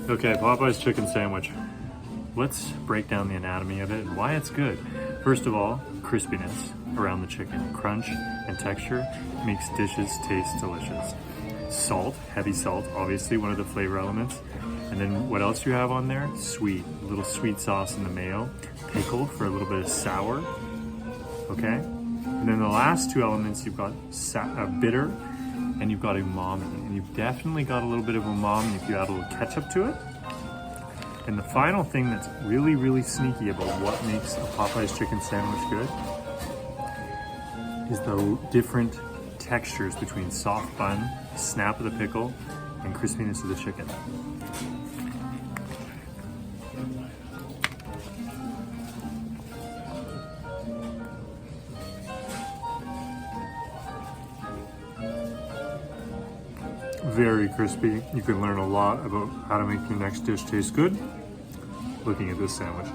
Okay, Popeye's chicken sandwich. Let's break down the anatomy of it and why it's good. First of all, crispiness around the chicken. Crunch and texture makes dishes taste delicious. Salt, heavy salt, obviously one of the flavor elements. And then what else you have on there? Sweet, a little sweet sauce in the mayo. Pickle for a little bit of sour, okay? And then the last two elements, you've got bitter and you've got umami. And you've definitely got a little bit of umami if you add a little ketchup to it. And the final thing that's really, really sneaky about what makes a Popeye's chicken sandwich good is the different textures between soft bun, snap of the pickle, and crispiness of the chicken. Very crispy. You can learn a lot about how to make your next dish taste good looking at this sandwich.